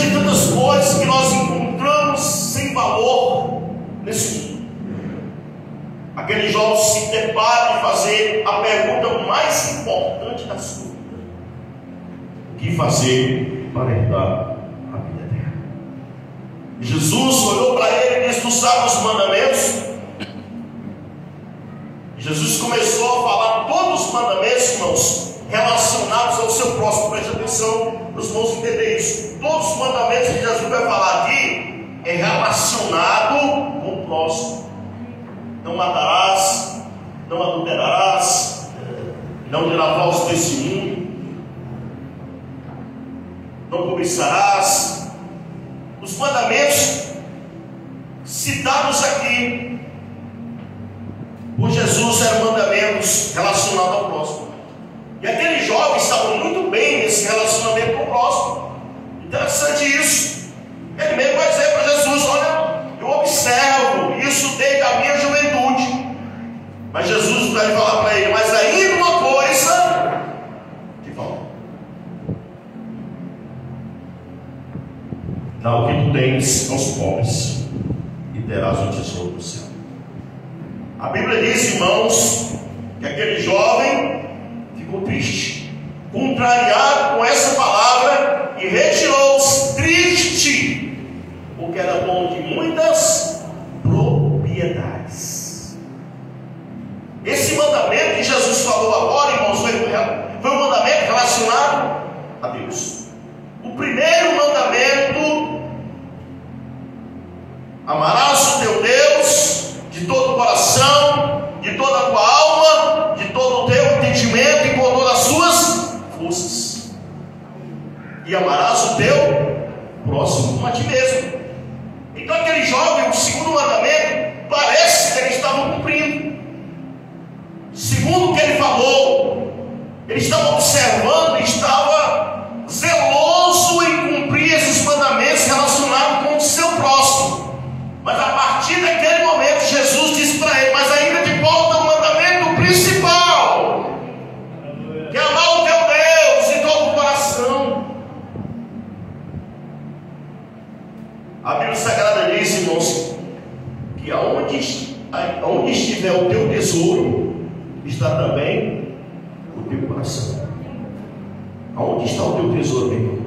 de tantas coisas que nós encontramos sem valor nesse mundo, aquele jovem se depara de fazer a pergunta mais importante da sua vida: o que fazer para herdar a vida eterna? Jesus olhou para ele e disse: tu sabes os mandamentos? Jesus começou a falar todos os mandamentos, irmãos, relacionados ao seu próximo. Preste atenção para os irmãos entenderem isso. Todos os mandamentos que Jesus vai falar aqui é relacionado com o próximo. Não matarás, não adulterarás, não dirás falso testemunho, não cobiçarás. Os mandamentos citados aqui por Jesus eram mandamentos relacionados ao próximo. E aquele jovem estava muito bem nesse relacionamento com o próximo. Interessante isso. Ele mesmo vai dizer para Jesus: olha, eu observo isso desde a minha juventude. Mas Jesus vai falar para ele: mas ainda uma coisa te falta. Dá o que tu tens aos pobres e terás um tesouro no céu. A Bíblia diz, irmãos, que aquele jovem ficou triste, contrariado com essa palavra, e retirou-se triste, porque era dono de muitas propriedades. Esse mandamento que Jesus falou agora, irmãos, foi um mandamento relacionado a Deus. O primeiro mandamento: amarás o teu Deus de todo o coração, de toda a tua alma, de todo o teu entendimento e com todas as suas forças. E amarás o teu próximo como a ti mesmo. Então aquele jovem, o segundo mandamento, parece que ele estava cumprindo. Segundo o que ele falou, ele estava observando, estava zeloso em cumprir esses mandamentos relacionados com o seu próximo. Mas a partir daquele momento, Jesus disse para ele: mas ainda te falta o mandamento principal, que é amar o teu Deus de todo o coração. A Bíblia Sagrada diz, irmãos, que aonde estiver o teu tesouro, está também o teu coração. Aonde está o teu tesouro, meu irmão?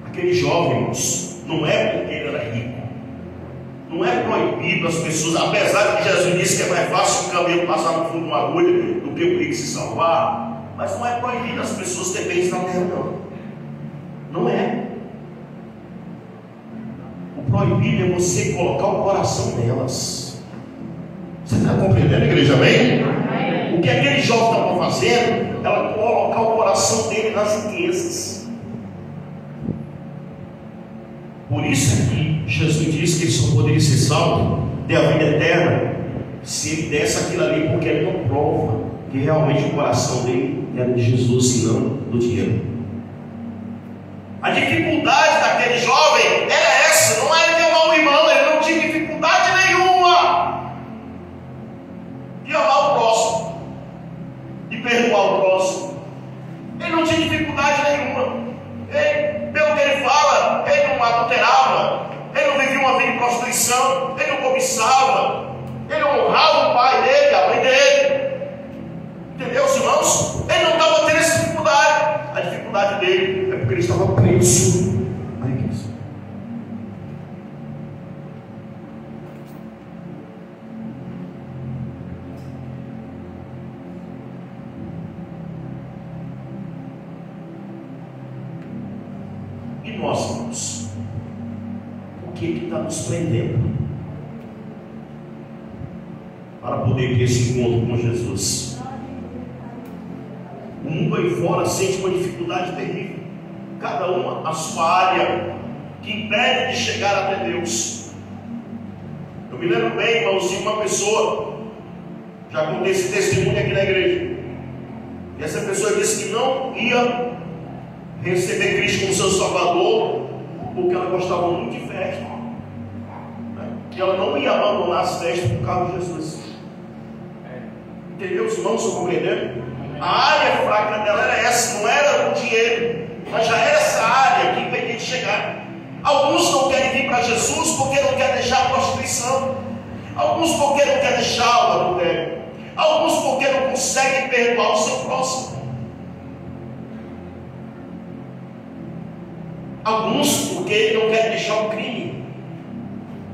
Aquele jovem, não é porque ele era rico, não é proibido as pessoas, apesar de que Jesus disse que é mais fácil o camelo passar no fundo de uma agulha do que o rico se salvar, mas não é proibido as pessoas terem bens na terra, não é. O proibido é você colocar o coração nelas. Você está compreendendo, igreja? Amém? O que aquele jovem estava fazendo era colocar o coração dele nas riquezas. Por isso é que Jesus disse que ele só poderia ser salvo, ter a vida eterna, se ele desse aquilo ali, porque ele não prova que realmente o coração dele era de Jesus e não do dinheiro. A dificuldade daquele jovem era essa: não era de amar o irmão, ele não tinha dificuldade nenhuma de amar o próximo, de perdoar o próximo. Ele não tinha dificuldade nenhuma. Pelo que ele fala, ele não adulterava, ele não vivia uma vida de prostituição, ele não cobiçava, ele honrava o pai dele, a mãe dele. Entendeu, irmãos? Ele não estava tendo essa dificuldade. A dificuldade dele é porque ele estava preso à riqueza. E nós, irmãos, o que está nos prendendo para poder ter esse encontro com Jesus? O mundo aí fora sente uma dificuldade terrível, cada uma a sua área, que impede de chegar até Deus. Eu me lembro bem, irmãos, de uma pessoa, já contei esse testemunho aqui na igreja, e essa pessoa disse que não ia receber Cristo como seu Salvador, porque ela gostava muito de festa, e ela não ia abandonar as festas por causa de Jesus. Entendeu, os irmãos? Estão compreendendo? A área fraca dela era essa, não Alguns não querem vir para Jesus porque não querem deixar a prostituição. Alguns porque não querem deixar o adultério. Alguns porque não conseguem perdoar o seu próximo. Alguns porque não querem deixar o crime.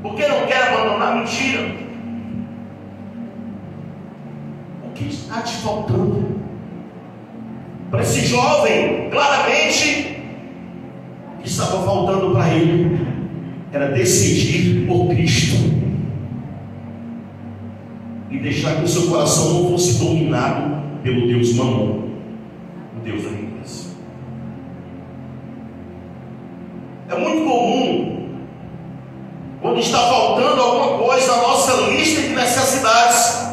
Porque não querem abandonar a mentira. O que está te faltando? Para esse jovem, claramente, o que estava faltando para ele era decidir por Cristo e deixar que o seu coração não fosse dominado pelo Deus Mamon, o Deus da riqueza. É muito comum, quando está faltando alguma coisa na nossa lista de necessidades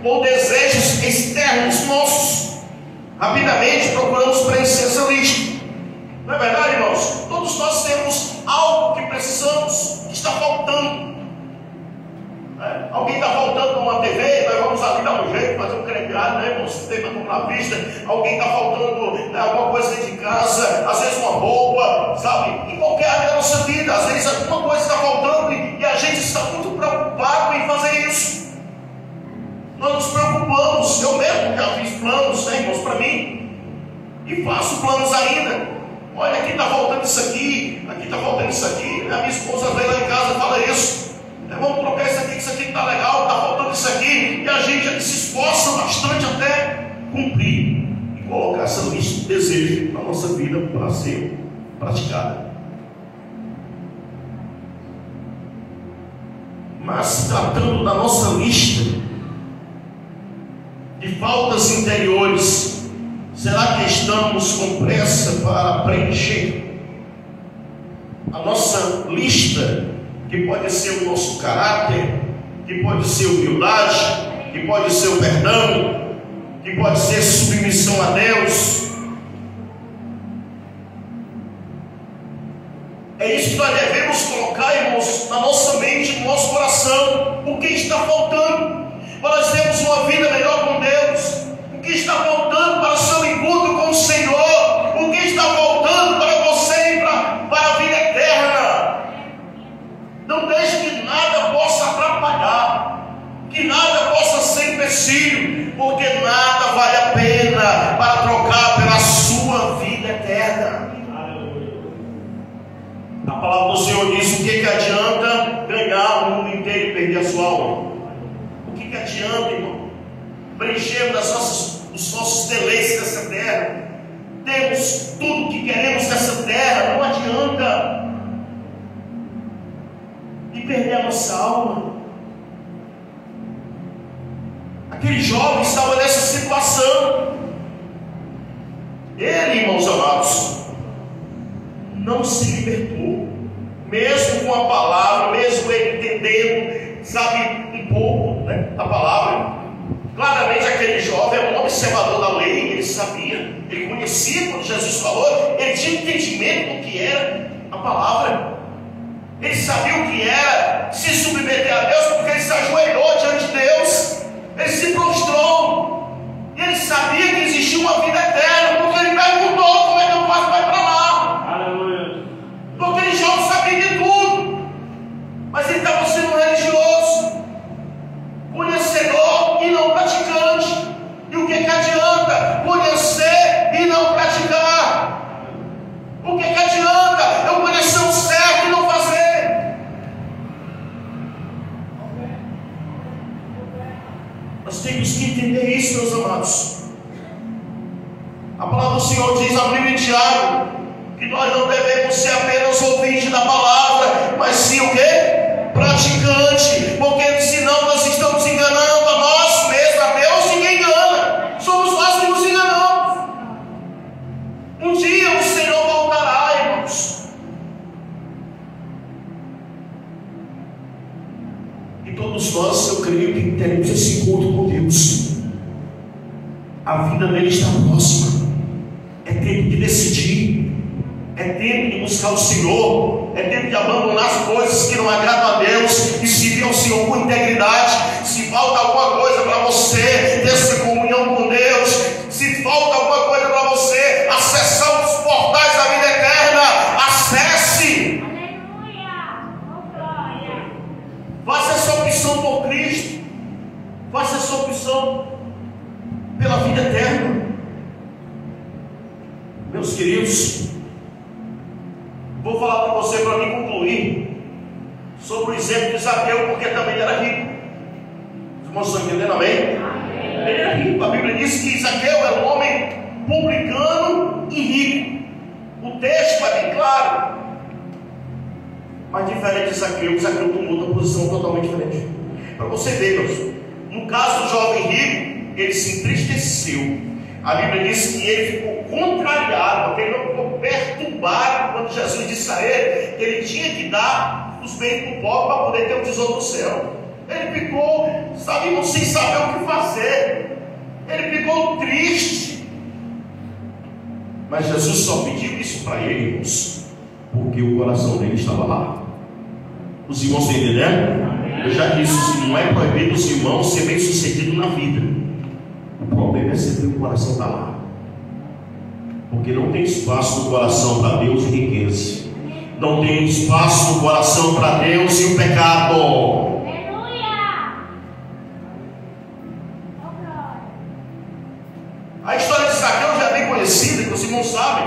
ou desejos externos nossos, rapidamente procuramos preencher essa lista. Não é verdade, irmãos? Todos nós temos algo que precisamos, que está faltando. Alguém está faltando uma TV, nós vamos ali dar um jeito, fazer um crediário, né, irmãos? Tem para comprar à vista. Alguém está faltando alguma coisa dentro de casa, às vezes uma roupa, sabe? Em qualquer área da nossa vida, às vezes alguma coisa está faltando e a gente está muito preocupado em fazer isso. Nós nos preocupamos. Eu mesmo já fiz planos, né, irmãos, para mim, e faço planos ainda. Olha, aqui está faltando isso aqui está faltando isso aqui. A minha esposa vem lá em casa e fala isso. Vamos trocar isso aqui está legal, está faltando isso aqui. E a gente se esforça bastante até cumprir e colocar essa lista de desejo na nossa vida para ser praticada. Mas se tratando da nossa lista de faltas interiores, será que estamos com pressa para preencher a nossa lista, que pode ser o nosso caráter, que pode ser humildade, que pode ser o perdão, que pode ser submissão a Deus? É isso que nós devemos colocar, irmãos, na nossa mente, no nosso coração. O que está faltando para nós termos uma vida melhor com Deus? O que está faltando para o seu encontro com o Senhor? O que está faltando para você e para a vida eterna? Não deixe que nada possa atrapalhar, que nada possa ser empecilho, porque nada vale a pena para trocar pela sua vida eterna. A palavra do Senhor diz: o que adianta ganhar o mundo inteiro e perder a sua alma? O que adianta, irmão? Preenchermos os nossos deleites dessa terra, temos tudo que queremos dessa terra, não adianta, e perder a nossa alma. Aquele jovem estava nessa situação. Ele, irmãos amados, não se libertou, mesmo com a palavra, mesmo ele entendendo, sabe, um pouco, né, da palavra. Claramente aquele jovem é um observador da lei, ele sabia, ele conhecia quando Jesus falou, ele tinha entendimento do que era a palavra, ele sabia o que era se submeter a Deus, porque ele se ajoelhou diante de Deus, ele se prostrou, e ele sabia que existia uma vida eterna, porque ele perguntou: como é que eu faço para ir para lá? Aleluia. Porque ele já sabia de tudo, mas ele estava sendo religioso, conhecedor e não praticante. E o que adianta conhecer e não praticar? O que adianta eu conhecer o certo e não fazer? Nós temos que entender isso, meus amados. A palavra do Senhor diz, abrindo em Tiago, que nós não devemos ser apenas ouvintes da palavra, mas sim o quê? Praticante. Porque senão nós estamos enganando a nós mesmos, a Deus ninguém engana. Somos nós que nos enganamos. Um dia o Senhor voltará, irmãos. E todos nós, eu creio que teremos esse encontro com Deus. A vida dele está próxima. É tempo de decidir. É tempo de buscar o Senhor. É tempo de abandonar as coisas que não agradam a Deus e servir ao Senhor com integridade. Se falta alguma coisa para você ter essa comunhão com Deus, se falta alguma coisa para você acessar os portais da vida eterna, acesse. Meus queridos, vou falar para você, para mim concluir, sobre o exemplo de Zaqueu, porque também ele era rico. Os irmãos estão entendendo, amém? Amém. Ele era rico. A Bíblia diz que Zaqueu era um homem publicano e rico. O texto é bem claro. Mas diferente de Zaqueu, Zaqueu tomou outra posição totalmente diferente. Para você ver, meus, no caso do jovem rico, ele se entristeceu. A Bíblia diz que ele ficou contrariado, porque ele não ficou perturbado quando Jesus disse a ele que ele tinha que dar os bens para o pobre para poder ter o tesouro do céu. Ele ficou, sabe, sem saber o que fazer. Ele ficou triste. Mas Jesus só pediu isso para ele, irmãos, porque o coração dele estava lá. Os irmãos estão entendendo? Eu já disse, não é proibido os irmãos ser bem sucedidos na vida. O problema é ser que o coração está lá. Porque não tem espaço no coração para Deus e riqueza. Não tem espaço no coração para Deus e o pecado. A história de Zaqueu já é bem conhecida, que os irmãos sabem.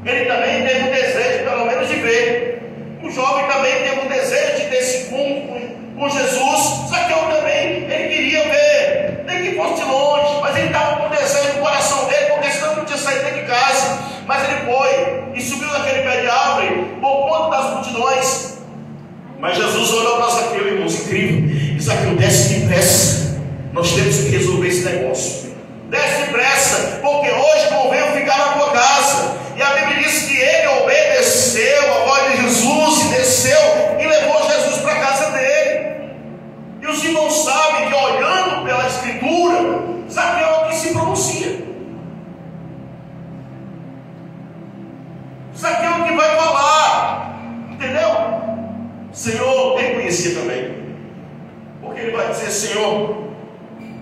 Ele também teve um desejo, pelo menos, de ver. O jovem também teve um desejo de ter esse encontro com Jesus. Zaqueu também, ele queria ver, nem que fosse de longe, mas ele estava com desejo no coração dele, porque senão não tinha saído de casa. Mas ele foi e subiu naquele pé de árvore por conta das multidões. Mas Jesus olhou para Zaqueu, irmãos, incrível. E Zaqueu, desce depressa, nós temos que resolver esse negócio. Desce depressa, porque hoje convém eu ficar na tua casa. E a Bíblia diz que ele obedeceu a voz de Jesus e desceu e levou Jesus para a casa dele. E os irmãos sabem que, olhando pela Escritura, Zaqueu é o que se pronuncia. Zaqueu é o que vai falar, entendeu? Senhor, ele conhecia também, porque ele vai dizer: Senhor,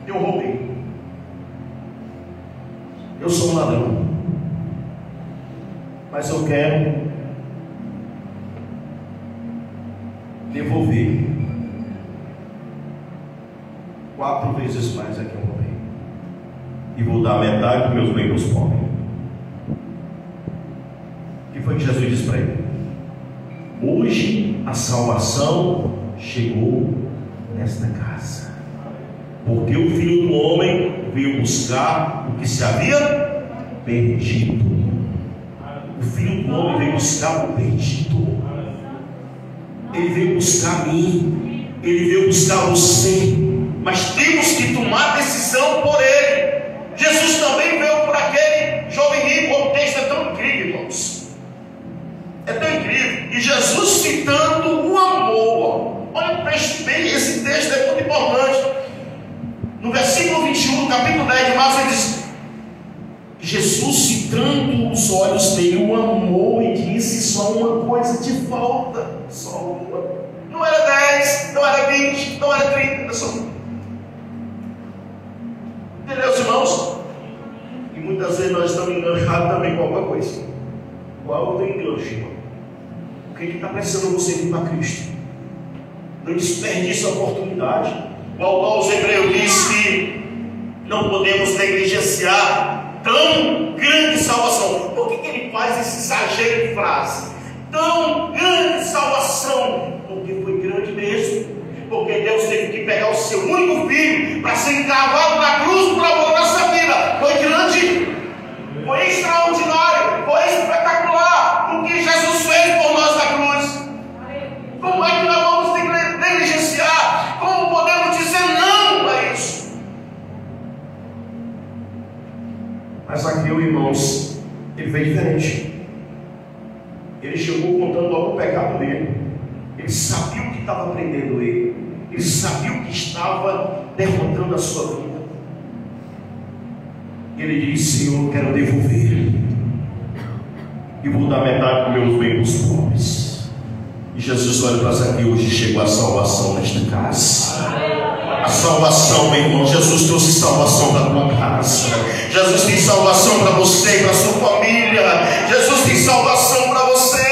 eu roubei, eu sou um ladrão, mas eu quero devolver 4 vezes mais a que eu roubei, e vou dar metade dos meus bens aos pobres. O que foi que Jesus disse para ele? Hoje a salvação chegou nesta casa, porque o Filho do Homem veio buscar o que se havia perdido. O Filho do Homem veio buscar o perdido. Ele veio buscar a mim, ele veio buscar você. Mas temos que tomar decisão por ele. Jesus também veio por aquele jovem rico. O texto é tão incrível, irmãos. É tão incrível. E Jesus citando o amor. Olha o texto bem, esse texto é muito importante. No versículo 21, no capítulo 10 de Marcos, ele diz: Jesus, citando os olhos dele, o amou e disse: só uma coisa te falta, só uma. Não era 10, não era 20, não era 30, era só uma. Entendeu, irmãos? E muitas vezes nós estamos enganchados também com alguma coisa. Qual o teu enganche, irmão? O que está precisando você vir para Cristo? Não desperdice a oportunidade. O autor aos Hebreus diz que não podemos negligenciar tão grande salvação. Por que ele faz esse exagero de frase? Tão grande salvação. Porque foi grande mesmo. Porque Deus teve que pegar o seu único filho para ser encravado na cruz por amor da nossa vida. Foi grande, foi extraordinário, foi espetacular o que Jesus fez por nós na cruz. Como é que nós vamos negligenciar? Como podemos dizer não a isso? Mas Zaqueu, irmãos, ele fez diferente. Ele chegou contando logo o pecado dele. Ele sabia o que estava prendendo ele. Ele sabia o que estava derrotando a sua vida. Ele disse: Senhor, eu quero devolver, e vou dar metade dos meus bens para os pobres. E Jesus olha para Zaqueu: hoje chegou a salvação nesta casa. A salvação, meu irmão. Jesus trouxe salvação para a tua casa. Jesus tem salvação para você e para a sua família. Jesus tem salvação para você.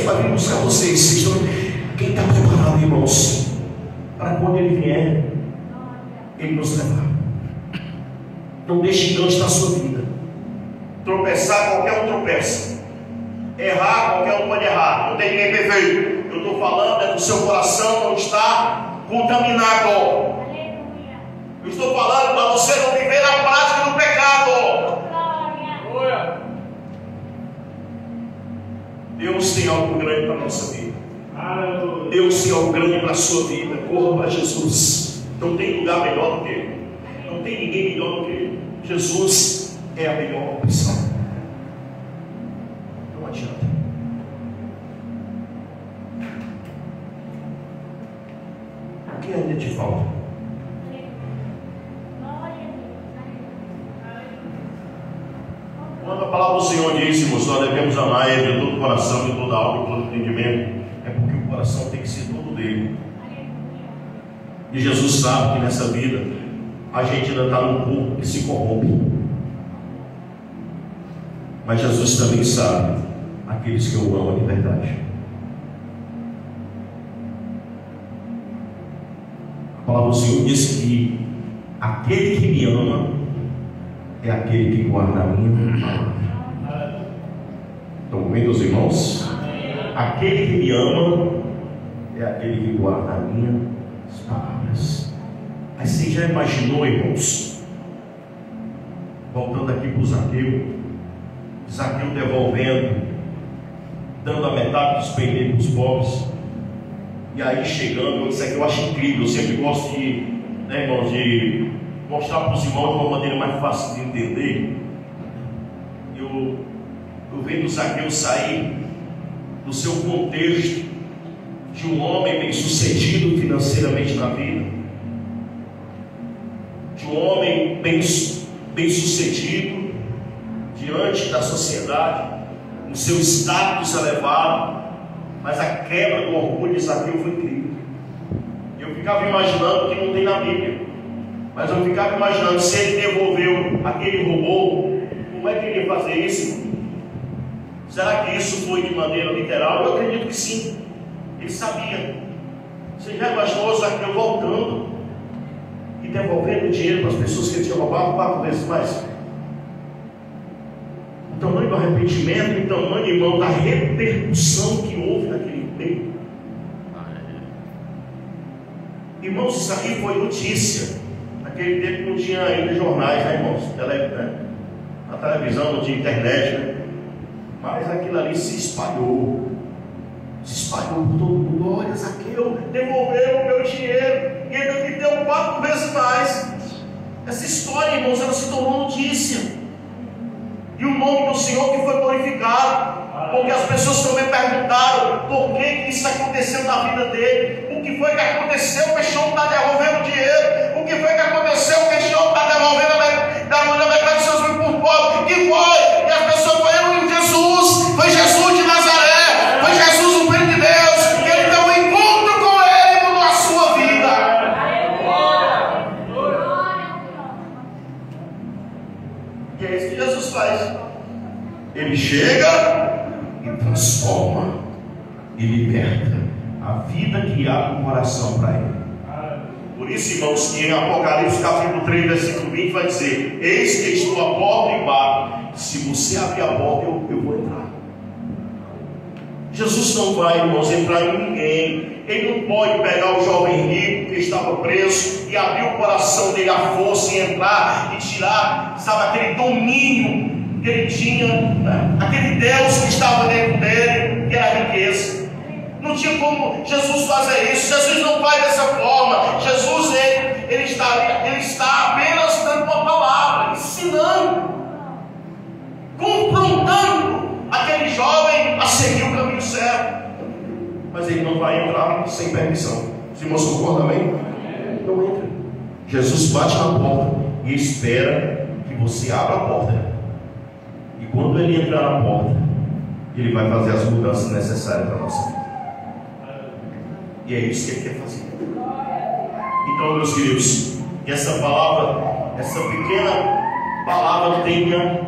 para vir buscar vocês. Quem está preparado, irmãos, para quando Ele vier, Ele nos levar. Não deixe enganos na sua vida. Tropeçar, qualquer um tropeça. Errar, qualquer um pode errar. Não tem ninguém perfeito. Eu estou falando do seu coração não está contaminado. Eu estou falando para você não viver na prática do pecado. Deus tem algo grande para a nossa vida. Deus tem algo grande para a sua vida. Corra para Jesus. Não tem lugar melhor do que Ele. Não tem ninguém melhor do que Ele. Jesus é a melhor opção. Não adianta. O que ainda te falta? Quando a palavra do Senhor diz, irmãos, nós devemos amar Ele de todo o coração, de toda a alma, de todo o entendimento, é porque o coração tem que ser todo dele. E Jesus sabe que nessa vida a gente ainda está num corpo que se corrompe. Mas Jesus também sabe aqueles que o amam de verdade. A palavra do Senhor diz que aquele que me ama é aquele que guarda a minha palavra. Estão ouvindo os irmãos? Aquele que me ama é aquele que guarda as minhas palavras. Aí você já imaginou, irmãos, voltando aqui para o Zaqueu devolvendo, dando a metade dos pendentes para os pobres, e aí chegando, isso aqui eu acho incrível. Eu sempre gosto de, irmãos, de mostrar para os irmãos de uma maneira mais fácil de entender. Eu vendo Zaqueu sair do seu contexto de um homem bem sucedido financeiramente na vida, de um homem bem sucedido diante da sociedade, no seu status elevado, mas a quebra do orgulho de Zaqueu foi incrível. Eu ficava imaginando, que não tem na Bíblia, mas eu ficava imaginando, se ele devolveu aquele robô, como é que ele ia fazer isso? Será que isso foi de maneira literal? Eu acredito que sim. Ele sabia. Você já imaginou Zaqueu voltando e devolvendo dinheiro para as pessoas que ele tinha roubado 4 vezes mais? O tamanho do arrependimento e o tamanho, irmão, da repercussão que houve naquele tempo. Irmãos, isso aí foi notícia. Naquele tempo não tinha ainda jornais, né, irmãos? A televisão, não tinha internet, né? Mas aquilo ali se espalhou por todo mundo. Olha, Zaqueu devolveu o meu dinheiro e ainda me deu 4 vezes mais. Essa história, irmãos, ela se tornou notícia, e o nome do Senhor que foi glorificado, porque as pessoas também perguntaram por que isso aconteceu na vida dele. O que foi que aconteceu? O questão está devolvendo dinheiro. O que foi que aconteceu? O questão está devolvendo a metade dos seus bens por pobre. O que foi? E as pessoas foram Jesus. Foi Jesus de Nazaré. Foi Jesus o Filho de Deus. E ele teve um encontro com ele e mudou a sua vida. E é isso que Jesus faz. Ele chega e transforma e liberta a vida que há no coração para ele. Por isso, irmãos, que em Apocalipse capítulo 3, versículo 20 vai dizer: eis que estou à porta e bato. Se você abrir a porta, eu vou entrar. Jesus não vai, irmãos, entrar em ninguém. Ele não pode pegar o jovem rico que estava preso e abrir o coração dele à força e entrar e tirar, sabe, aquele domínio que ele tinha, né? Aquele Deus que estava dentro dele, que era a riqueza. Não tinha como Jesus fazer isso. Jesus não faz dessa forma. Jesus ele está apenas dando uma palavra, ensinando, confrontando aquele jovem a seguir o caminho certo. Mas ele não vai entrar sem permissão. Se irmãos concordam, amém? Não entra. Jesus bate na porta e espera que você abra a porta. E quando ele entrar na porta, ele vai fazer as mudanças necessárias para a nossa vida. E é isso que ele quer fazer. Então, meus queridos, que essa palavra, essa pequena palavra tenha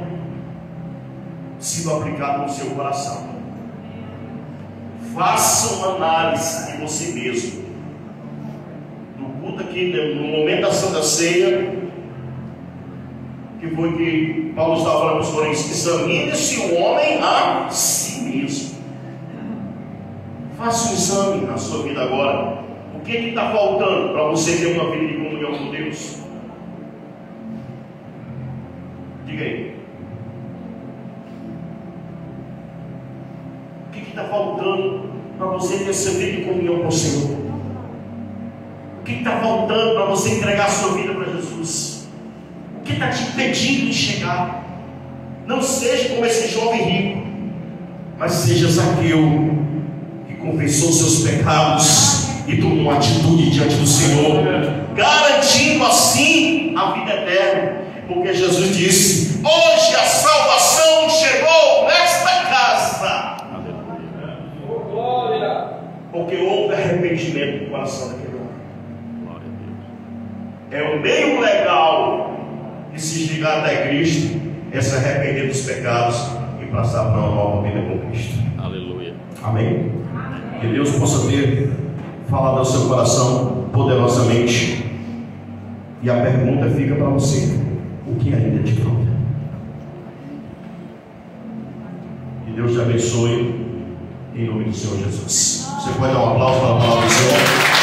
sido aplicada no seu coração. Faça uma análise de você mesmo. No culto aqui, no momento da Santa Ceia, que foi que Paulo estava falando para os Coríntios: examine-se o homem a si mesmo. Faça um exame na sua vida agora. O que está faltando para você ter uma vida de comunhão com Deus? Diga aí. O que está faltando para você ter essa vida de comunhão com o Senhor? O que está faltando para você entregar a sua vida para Jesus? O que está te impedindo de chegar? Não seja como esse jovem rico, mas seja Zaqueu, que confessou seus pecados e tomou uma atitude diante do Senhor, garantindo assim a vida eterna. Porque Jesus disse: hoje a salvação chegou nesta casa. Porque houve arrependimento no coração daquele homem. É o meio legal de se desligar da Cristo, é se arrepender dos pecados e passar para uma nova vida com Cristo. Aleluia. Amém? Que Deus possa ter falado ao seu coração poderosamente. E a pergunta fica para você: o que ainda te falta? Que Deus te abençoe, em nome do Senhor Jesus. Você pode dar um aplauso para a palavra do Senhor?